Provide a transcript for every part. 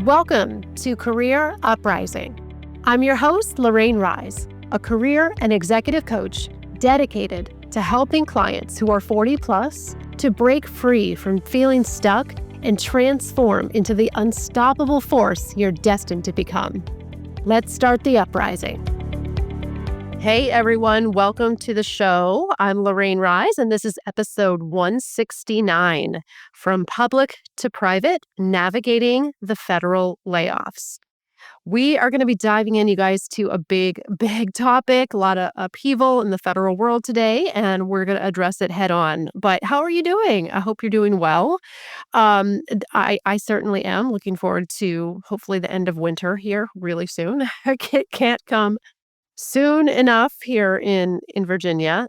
Welcome to Career Uprising. I'm your host, Lorraine Rise, a career and executive coach dedicated to helping clients who are 40 plus to break free from feeling stuck and transform into the unstoppable force you're destined to become. Let's start the uprising. Hey everyone, welcome to the show. I'm Lorraine Rise, and this is episode 169, From Public to Private, Navigating the Federal Layoffs. We are going to be diving in, you guys, to a big topic, a lot of upheaval in the federal world today, and we're going to address it head on. But how are you doing? I hope you're doing well. I certainly am looking forward to hopefully the end of winter here really soon. It can't come soon enough here in Virginia.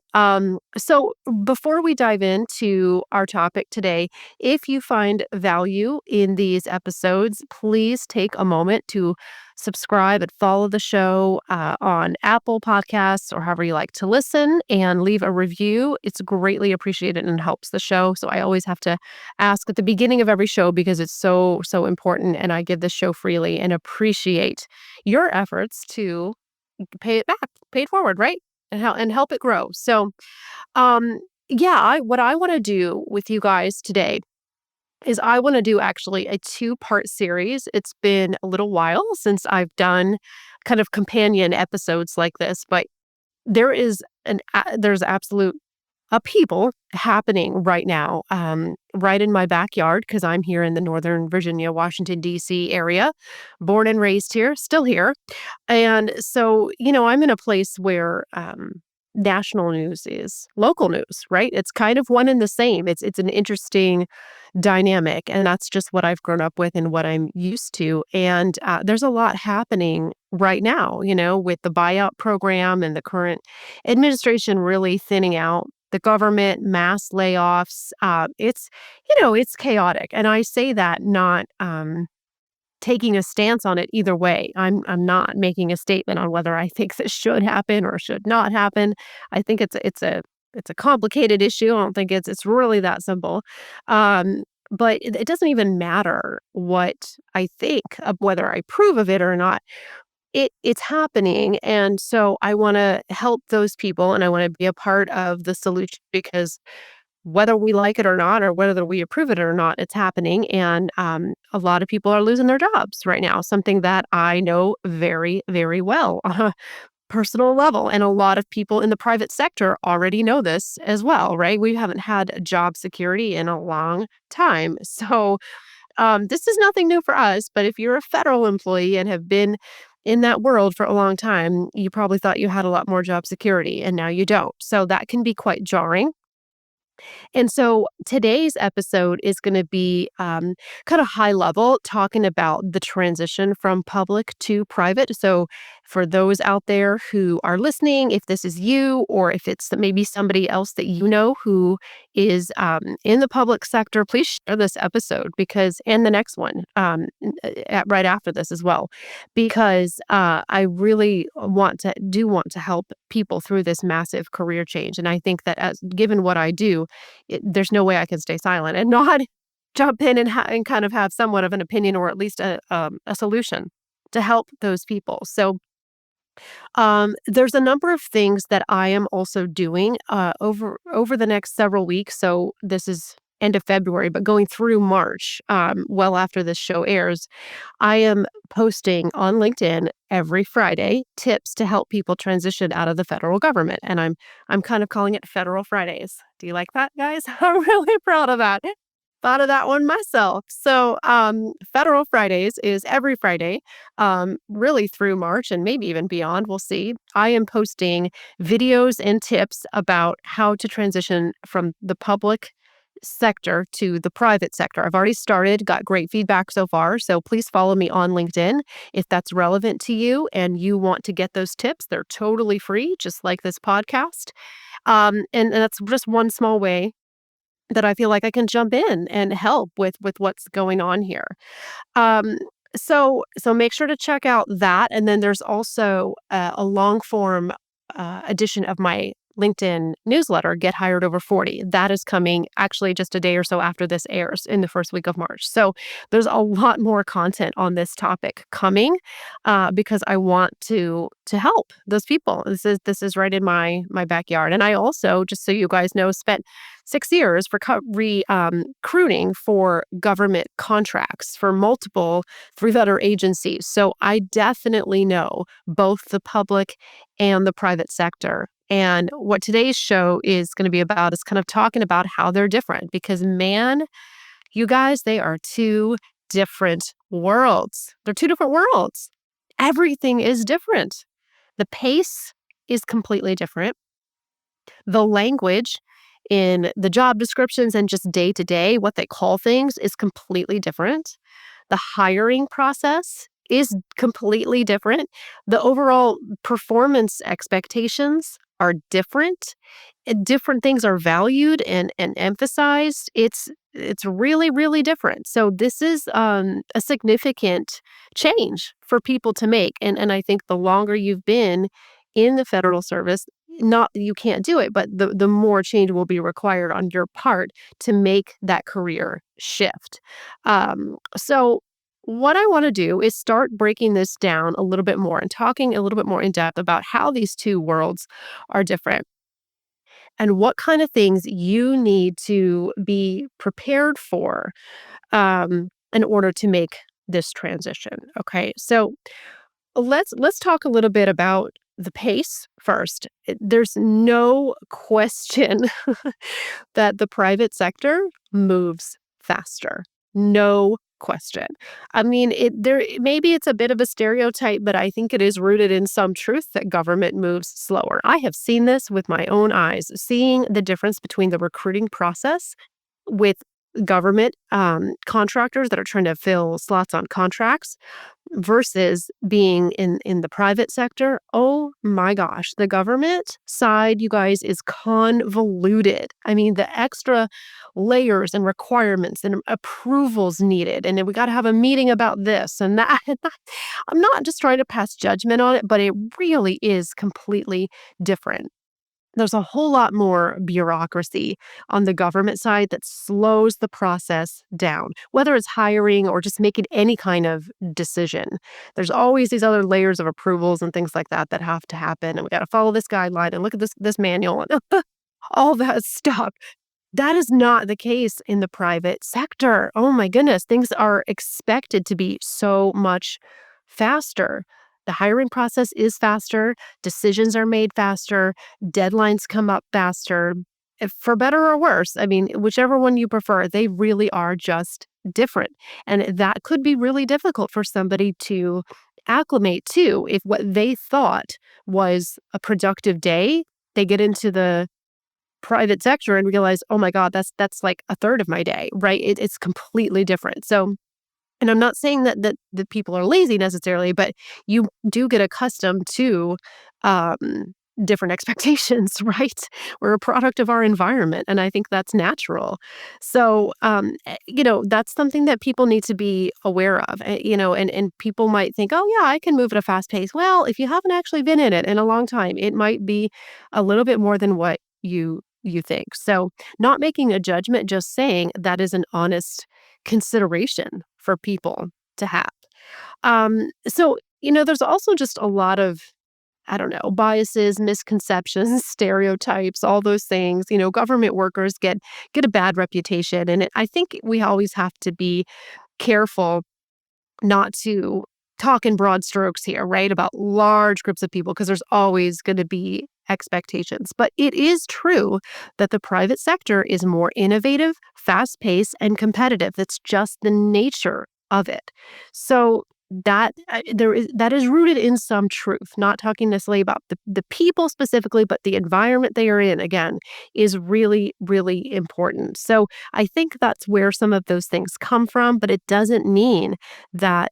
So before we dive into our topic today, if you find value in these episodes, please take a moment to subscribe and follow the show on Apple Podcasts or however you like to listen, and leave a review. It's greatly appreciated and helps the show. So I always have to ask at the beginning of every show because it's so important, and I give this show freely and appreciate your efforts to pay it back, pay it forward, right? And help it grow. So, what I want to do with you guys today is I want to do actually a two-part series. It's been a little while since I've done kind of companion episodes like this, but there's absolute upheaval happening right now, right in my backyard, because I'm here in the Northern Virginia, Washington, D.C. area, born and raised here, still here. And so, I'm in a place where national news is local news, right? It's kind of one and the same. It's an interesting dynamic, and that's just what I've grown up with and what I'm used to. And there's a lot happening right now, with the buyout program and the current administration really thinning out the government, mass layoffs. It's chaotic. And I say that not taking a stance on it either way. I'm not making a statement on whether I think this should happen or should not happen. I think it's a complicated issue. I don't think it's really that simple. But it doesn't even matter what I think of whether I approve of it or not. It's happening, and so I wanna help those people, and I wanna be a part of the solution, because whether we like it or not, or whether we approve it or not, it's happening, and a lot of people are losing their jobs right now, something that I know very, very well on a personal level, and a lot of people in the private sector already know this as well, right? We haven't had job security in a long time, so this is nothing new for us, but if you're a federal employee and have been in that world for a long time, you probably thought you had a lot more job security, and now you don't. So that can be quite jarring. And so today's episode is going to be kind of high level, talking about the transition from public to private. So for those out there who are listening, if this is you, or if it's maybe somebody else that you know who is in the public sector, please share this episode, and the next one right after this as well, because I really want to help people through this massive career change. And I think that given what I do, there's no way I can stay silent and not jump in and kind of have somewhat of an opinion, or at least a solution to help those people. So there's a number of things that I am also doing over the next several weeks. So this is end of February, but going through March, well after this show airs, I am posting on LinkedIn every Friday tips to help people transition out of the federal government, and I'm kind of calling it Federal Fridays. Do you like that, guys? I'm really proud of that. Thought of that one myself. So, Federal Fridays is every Friday, really through March and maybe even beyond. We'll see. I am posting videos and tips about how to transition from the public sector to the private sector. I've already started, got great feedback so far. So please follow me on LinkedIn if that's relevant to you and you want to get those tips. They're totally free, just like this podcast. And that's just one small way that I feel like I can jump in and help with what's going on here. So make sure to check out that, and then there's also a long form edition of my LinkedIn newsletter, Get Hired Over 40. That is coming actually just a day or so after this airs in the first week of March. So there's a lot more content on this topic coming because I want to help those people. This is right in my backyard. And I also, just so you guys know, spent 6 years recruiting for government contracts for multiple three-letter agencies. So I definitely know both the public and the private sector. And what today's show is going to be about is kind of talking about how they're different because, man, you guys, they are two different worlds. They're two different worlds. Everything is different. The pace is completely different. The language in the job descriptions and just day to day, what they call things, is completely different. The hiring process is completely different. The overall performance expectations are different. Different things are valued and emphasized. It's really, really different. So this is a significant change for people to make. And I think the longer you've been in the federal service, not that you can't do it, but the more change will be required on your part to make that career shift. So what I want to do is start breaking this down a little bit more and talking a little bit more in depth about how these two worlds are different and what kind of things you need to be prepared for in order to make this transition. Okay, so let's talk a little bit about the pace first. There's no question that the private sector moves faster. No question. I mean, maybe it's a bit of a stereotype, but I think it is rooted in some truth that government moves slower. I have seen this with my own eyes, seeing the difference between the recruiting process with government contractors that are trying to fill slots on contracts versus being in the private sector. Oh my gosh, the government side, you guys, is convoluted. I mean, the extra layers and requirements and approvals needed, and then we got to have a meeting about this and that. I'm not just trying to pass judgment on it, but it really is completely different. There's a whole lot more bureaucracy on the government side that slows the process down, whether it's hiring or just making any kind of decision. There's always these other layers of approvals and things like that that have to happen. And we got to follow this guideline and look at this manual and all that stuff. That is not the case in the private sector. Oh my goodness, things are expected to be so much faster. The hiring process is faster, decisions are made faster, deadlines come up faster. If for better or worse, I mean, whichever one you prefer, they really are just different. And that could be really difficult for somebody to acclimate to if what they thought was a productive day, they get into the private sector and realize, oh my God, that's like a third of my day, right? It's completely different. So, and I'm not saying that people are lazy necessarily, but you do get accustomed to um, different expectations, right? We're a product of our environment, and I think that's natural. So, that's something that people need to be aware of. And people might think, oh yeah, I can move at a fast pace. Well, if you haven't actually been in it in a long time, it might be a little bit more than what you think. So, not making a judgment, just saying that is an honest consideration for people to have. There's also just a lot of, I don't know, biases, misconceptions, stereotypes, all those things. Government workers get a bad reputation, and I think we always have to be careful not to talk in broad strokes here, right? About large groups of people, because there's always going to be expectations. But it is true that the private sector is more innovative, fast paced, and competitive. That's just the nature of it. So that is rooted in some truth, not talking necessarily about the people specifically, but the environment they are in, again, is really, really important. So I think that's where some of those things come from, but it doesn't mean that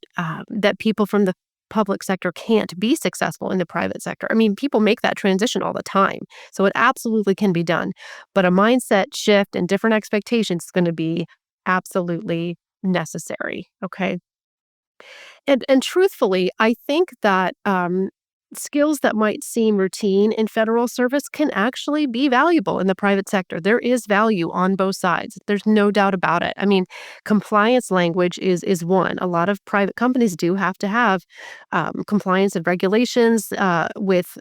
people from the public sector can't be successful in the private sector. I mean, people make that transition all the time. So it absolutely can be done. But a mindset shift and different expectations is going to be absolutely necessary. Okay. And truthfully, I think that skills that might seem routine in federal service can actually be valuable in the private sector. There is value on both sides. There's no doubt about it. I mean, compliance language is one. A lot of private companies do have to have compliance and regulations with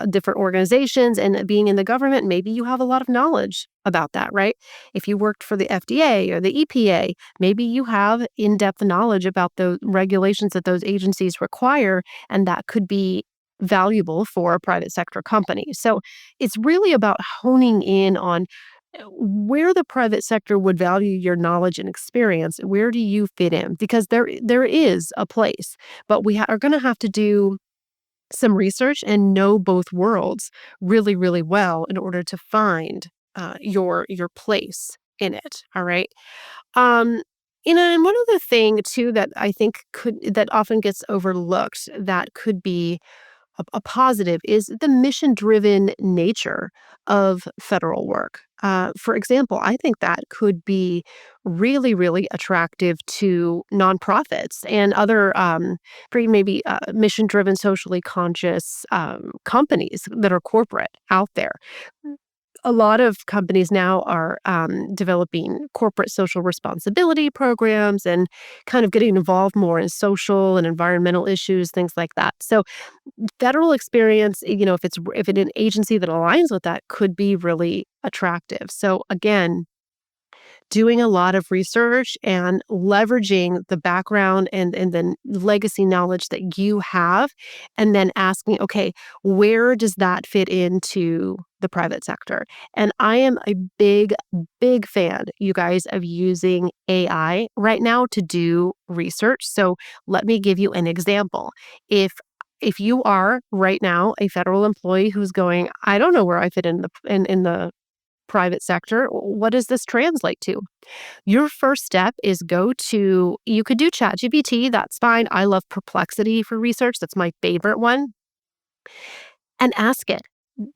different organizations, and being in the government, maybe you have a lot of knowledge about that, right? If you worked for the FDA or the EPA, maybe you have in-depth knowledge about the regulations that those agencies require, and that could be valuable for a private sector company. So it's really about honing in on where the private sector would value your knowledge and experience. Where do you fit in? Because there is a place, but we are going to have to do some research and know both worlds really, really well in order to find your place in it. All right. Um, and one other thing too that I think that often gets overlooked that could be a positive is the mission driven nature of federal work. For example, I think that could be really, really attractive to nonprofits and other pretty maybe mission driven, socially conscious companies that are corporate out there. A lot of companies now are developing corporate social responsibility programs and kind of getting involved more in social and environmental issues, things like that. So federal experience, if it's an agency that aligns with that, could be really attractive. So again, doing a lot of research and leveraging the background and then legacy knowledge that you have, and then asking, okay, where does that fit into the private sector? And I am a big, big fan, you guys, of using AI right now to do research. So let me give you an example. If you are right now a federal employee who's going, I don't know where I fit in the private sector, what does this translate to? Your first step is you could do ChatGPT, that's fine. I love Perplexity for research. That's my favorite one. And ask it.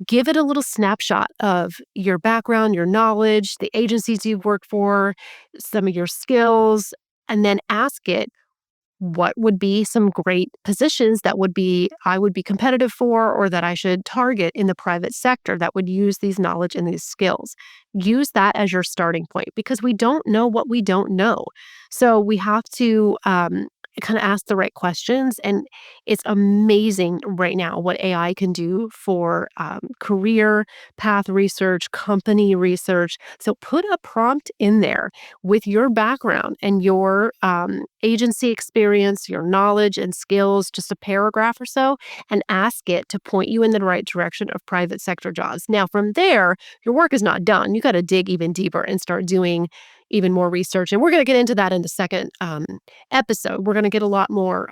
Give it a little snapshot of your background, your knowledge, the agencies you've worked for, some of your skills, and then ask it what would be some great positions that I would be competitive for, or that I should target in the private sector that would use these knowledge and these skills. Use that as your starting point, because we don't know what we don't know. So we have to kind of ask the right questions. And it's amazing right now what AI can do for career path research, company research. So put a prompt in there with your background and your agency experience, your knowledge and skills, just a paragraph or so, and ask it to point you in the right direction of private sector jobs. Now, from there, your work is not done. You got to dig even deeper and start doing even more research. And we're going to get into that in the second episode. We're going to get a lot more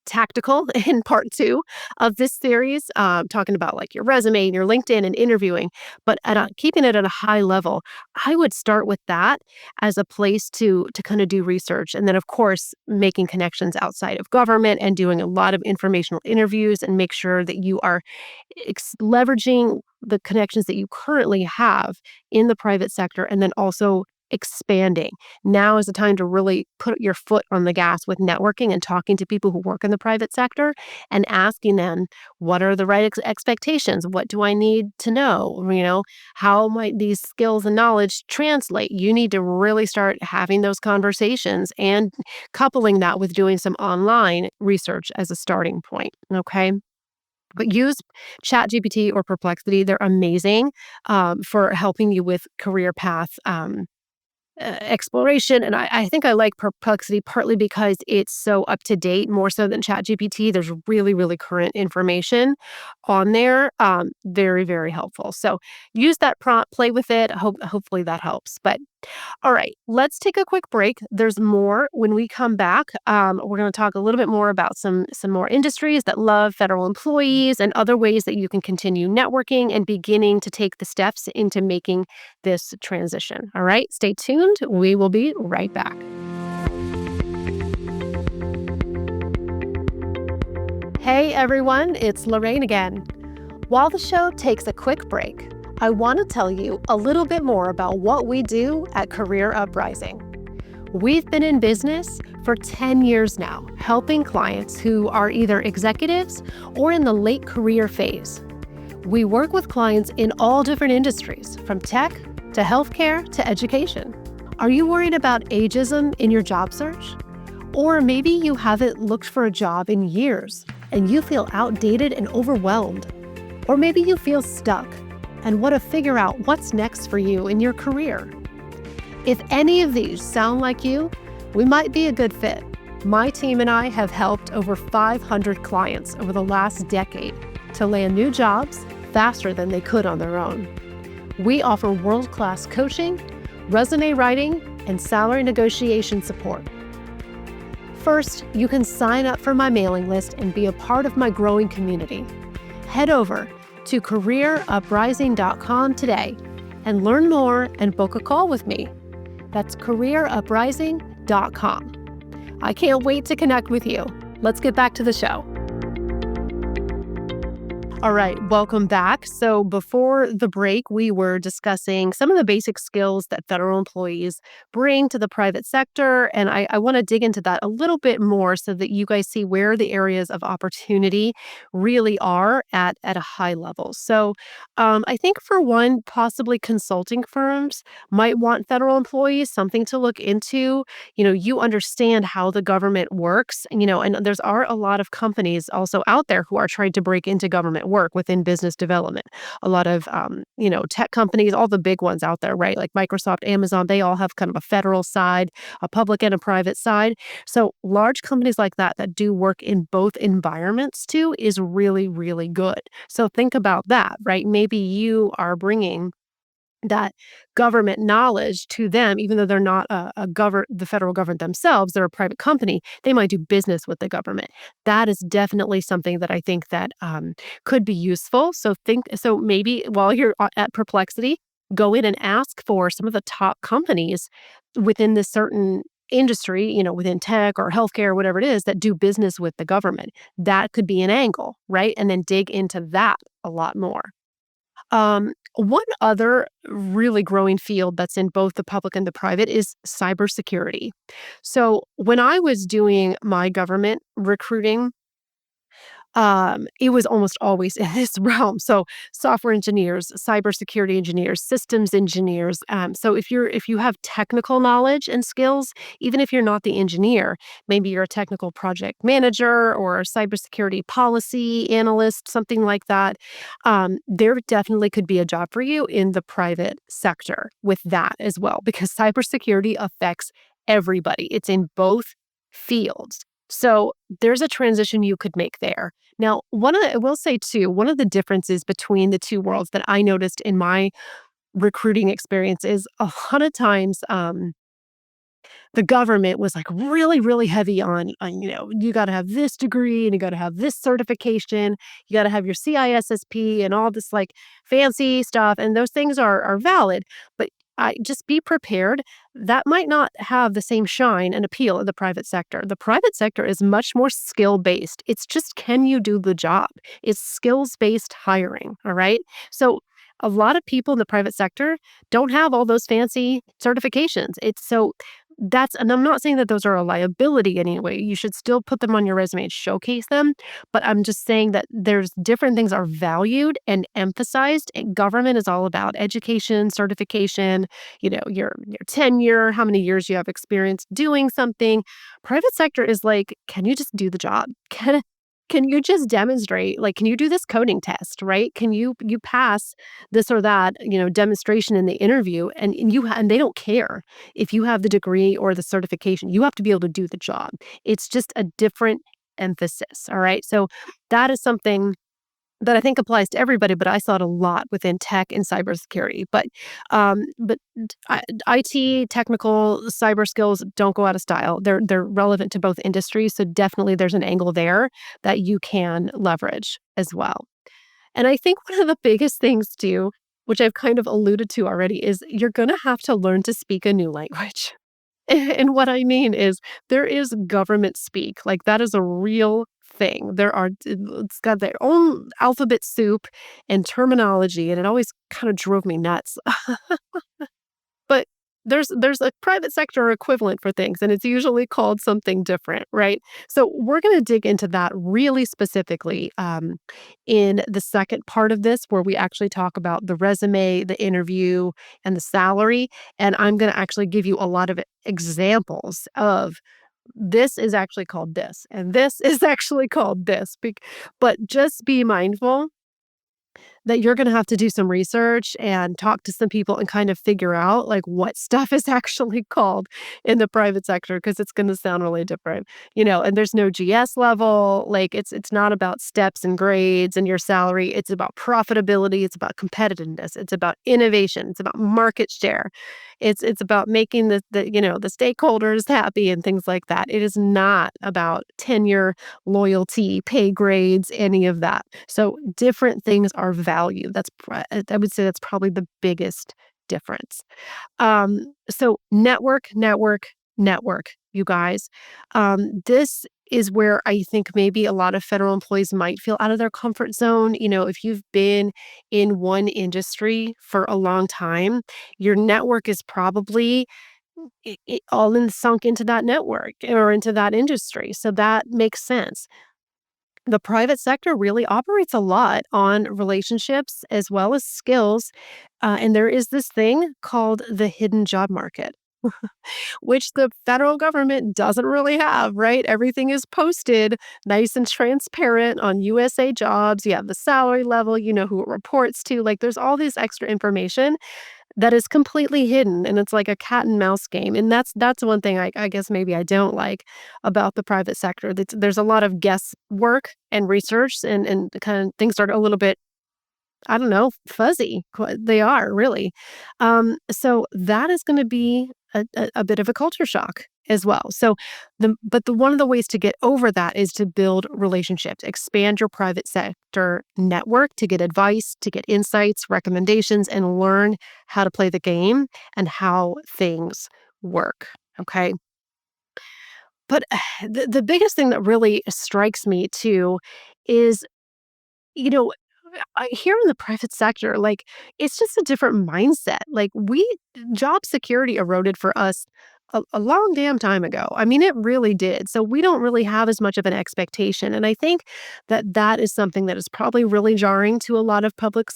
tactical in part two of this series, talking about like your resume and your LinkedIn and interviewing, but keeping it at a high level. I would start with that as a place to kind of do research. And then, of course, making connections outside of government and doing a lot of informational interviews, and make sure that you are leveraging the connections that you currently have in the private sector, and then also expanding. Now is the time to really put your foot on the gas with networking and talking to people who work in the private sector and asking them, what are the right expectations? What do I need to know? How might these skills and knowledge translate? You need to really start having those conversations and coupling that with doing some online research as a starting point. Okay. But use ChatGPT or Perplexity. They're amazing for helping you with career path exploration. And I think I like Perplexity partly because it's so up to date, more so than ChatGPT. There's really, really current information on there. Very, very helpful. So use that prompt, play with it. Hopefully that helps. But all right, let's take a quick break. There's more when we come back. We're going to talk a little bit more about some more industries that love federal employees and other ways that you can continue networking and beginning to take the steps into making this transition. All right, stay tuned. We will be right back. Hey everyone, it's Lorraine again. While the show takes a quick break, I want to tell you a little bit more about what we do at Career Uprising. We've been in business for 10 years now, helping clients who are either executives or in the late career phase. We work with clients in all different industries, from tech to healthcare to education. Are you worried about ageism in your job search? Or maybe you haven't looked for a job in years and you feel outdated and overwhelmed. Or maybe you feel stuck and want to figure out what's next for you in your career. If any of these sound like you, we might be a good fit. My team and I have helped over 500 clients over the last decade to land new jobs faster than they could on their own. We offer world-class coaching, resume writing, and salary negotiation support. First, you can sign up for my mailing list and be a part of my growing community. Head over to careeruprising.com today and learn more and book a call with me. That's careeruprising.com. I can't wait to connect with you. Let's get back to the show. All right, welcome back. So before the break, we were discussing some of the basic skills that federal employees bring to the private sector. And I want to dig into that a little bit more so that you guys see where the areas of opportunity really are at a high level. So I think for one, possibly consulting firms might want federal employees, something to look into. You understand how the government works, and there's are a lot of companies also out there who are trying to break into government work within business development. A lot of, tech companies, all the big ones out there, right? Like Microsoft, Amazon, they all have kind of a federal side, a public and a private side. So large companies like that do work in both environments too is really, really good. So think about that, right? Maybe you are bringing that government knowledge to them, even though they're not the federal government themselves, they're a private company. They might do business with the government. That is definitely something that I think that could be useful. So maybe while you're at Perplexity, go in and ask for some of the top companies within this certain industry, within tech or healthcare, whatever it is, that do business with the government. That could be an angle, right? And then dig into that a lot more. One other really growing field that's in both the public and the private is cybersecurity. So when I was doing my government recruiting, it was almost always in this realm. So software engineers, cybersecurity engineers, systems engineers. So if you have technical knowledge and skills, even if you're not the engineer, maybe you're a technical project manager or a cybersecurity policy analyst, something like that. There definitely could be a job for you in the private sector with that as well, because cybersecurity affects everybody. It's in both fields. So there's a transition you could make there. Now, I will say too, one of the differences between the two worlds that I noticed in my recruiting experience is a lot of times, the government was like really, really heavy on you got to have this degree and you got to have this certification. You got to have your CISSP and all this like fancy stuff. And those things are valid, but I just be prepared. That might not have the same shine and appeal in the private sector. The private sector is much more skill based. It's just, can you do the job? It's skills based hiring. All right. So a lot of people in the private sector don't have all those fancy certifications. And I'm not saying that those are a liability anyway. You should still put them on your resume and showcase them. But I'm just saying that there's different things are valued and emphasized. And government is all about education, certification, your tenure, how many years you have experience doing something. Private sector is like, can you just do the job? Can you just demonstrate? Like, can you do this coding test, right? Can you pass this or that, demonstration in the interview, and they don't care if you have the degree or the certification. You have to be able to do the job. It's just a different emphasis, all right? So that is something that I think applies to everybody, but I saw it a lot within tech and cybersecurity. But IT, technical cyber skills don't go out of style. They're relevant to both industries, so definitely there's an angle there that you can leverage as well. And I think one of the biggest things too, which I've kind of alluded to already, is you're going to have to learn to speak a new language. And what I mean is there is government speak, like that is a real thing. It's got their own alphabet soup and terminology, and it always kind of drove me nuts. But there's a private sector equivalent for things, and it's usually called something different, right? So we're going to dig into that really specifically in the second part of this, where we actually talk about the resume, the interview, and the salary. And I'm going to actually give you a lot of examples of this is actually called this, and this is actually called this. But just be mindful that you're gonna have to do some research and talk to some people and kind of figure out, like, what stuff is actually called in the private sector, because it's gonna sound really different, and there's no GS level, like, it's not about steps and grades and your salary, it's about profitability, it's about competitiveness, it's about innovation, it's about market share, it's about making the stakeholders happy and things like that. It is not about tenure, loyalty, pay grades, any of that. So different things are valued. I would say that's probably the biggest difference. So network, network, network, you guys. This is where I think maybe a lot of federal employees might feel out of their comfort zone. If you've been in one industry for a long time, your network is probably all sunk into that network or into that industry. So that makes sense. The private sector really operates a lot on relationships as well as skills. And there is this thing called the hidden job market, which the federal government doesn't really have, right? Everything is posted nice and transparent on USA Jobs. You have the salary level, you know who it reports to. Like, there's all this extra information that is completely hidden, and it's like a cat and mouse game, and that's one thing I guess maybe I don't like about the private sector. There's a lot of guesswork and research, and kind of things are a little bit, I don't know, fuzzy. They are really. So that is going to be a bit of a culture shock as well. So the one of the ways to get over that is to build relationships, expand your private sector network to get advice, to get insights, recommendations, and learn how to play the game and how things work. Okay. But the biggest thing that really strikes me too is, you know, here in the private sector, like, it's just a different mindset. Like, job security eroded for us a long damn time ago. I mean, it really did. So we don't really have as much of an expectation. And I think that that is something that is probably really jarring to a lot of public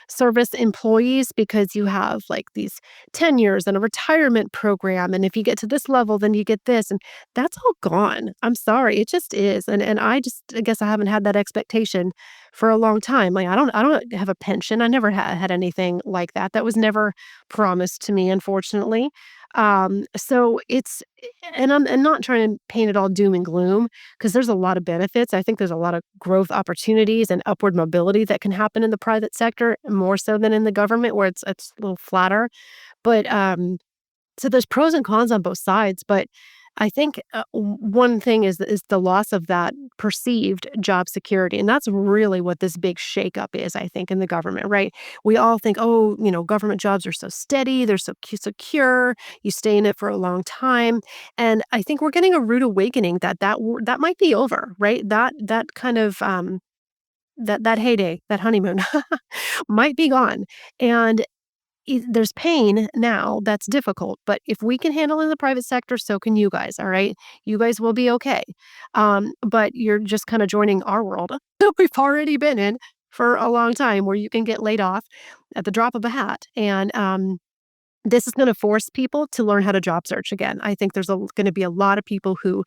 service employees, because you have like these tenures and a retirement program. And if you get to this level, then you get this. And that's all gone. I'm sorry. It just is. And I guess I haven't had that expectation for a long time. Like, I don't have a pension. I never had anything like that. That was never promised to me, unfortunately. So and I'm not trying to paint it all doom and gloom, because there's a lot of benefits. I think there's a lot of growth opportunities and upward mobility that can happen in the private sector more so than in the government, where it's a little flatter. But so there's pros and cons on both sides, but I think one thing is the loss of that perceived job security, and that's really what this big shakeup is. I think in the government, right? We all think, oh, government jobs are so steady, they're so secure, you stay in it for a long time, and I think we're getting a rude awakening that might be over, right? That kind of that heyday, that honeymoon, might be gone, and there's pain now that's difficult, but if we can handle it in the private sector, so can you guys, all right? You guys will be okay. But you're just kind of joining our world that we've already been in for a long time, where you can get laid off at the drop of a hat. And this is going to force people to learn how to job search again. I think there's going to be a lot of people who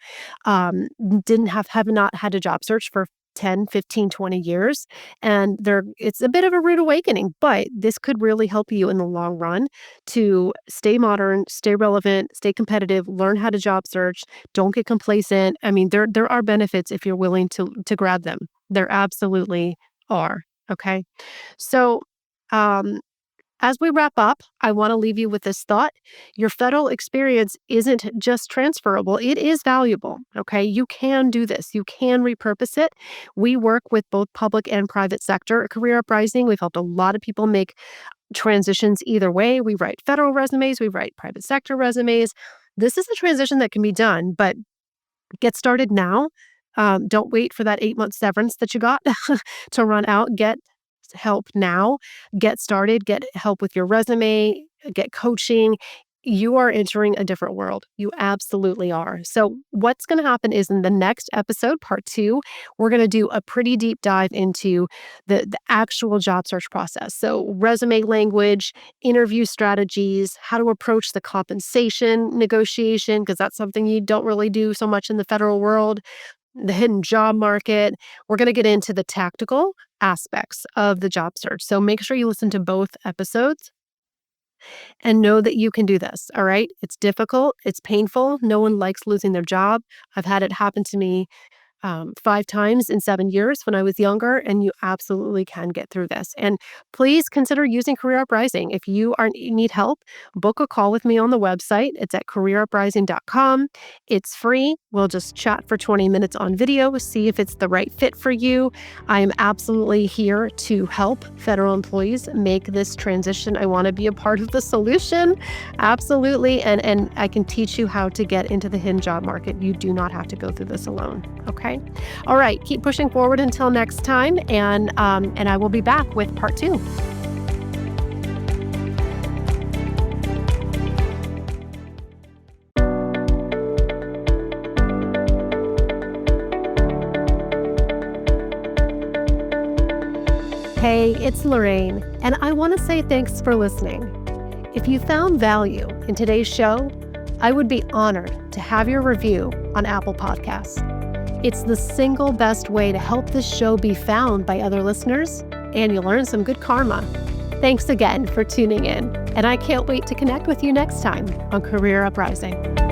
didn't have not had a job search for 10, 15, 20 years. And it's a bit of a rude awakening, but this could really help you in the long run to stay modern, stay relevant, stay competitive, learn how to job search, don't get complacent. I mean, there are benefits if you're willing to grab them. There absolutely are. Okay. So, um, as we wrap up, I want to leave you with this thought. Your federal experience isn't just transferable, it is valuable. Okay. You can do this, you can repurpose it. We work with both public and private sector career uprising. We've helped a lot of people make transitions either way. We write federal resumes, we write private sector resumes. This is a transition that can be done, but get started now. Don't wait for that 8-month severance that you got to run out. Get help now. Get started. Get help with your resume. get coaching, you are entering a different world. You absolutely are. So, what's going to happen is in the next episode, part two, we're going to do a pretty deep dive into the actual job search process. So, resume language, interview strategies, how to approach the compensation negotiation, because that's something you don't really do so much in the federal world, the hidden job market. We're going to get into the tactical aspects of the job search. So, make sure you listen to both episodes and know that you can do this. All right. It's difficult. It's painful. No one likes losing their job. I've had it happen to me 5 times in 7 years when I was younger, and you absolutely can get through this. And please consider using Career Uprising. If you need help, book a call with me on the website. It's at careeruprising.com. It's free. We'll just chat for 20 minutes on video, see if it's the right fit for you. I am absolutely here to help federal employees make this transition. I want to be a part of the solution. Absolutely. And I can teach you how to get into the hidden job market. You do not have to go through this alone. Okay. All right. Keep pushing forward until next time. And I will be back with part two. Hey, it's Lorraine, and I want to say thanks for listening. If you found value in today's show, I would be honored to have your review on Apple Podcasts. It's the single best way to help this show be found by other listeners, and you'll earn some good karma. Thanks again for tuning in, and I can't wait to connect with you next time on Career Uprising.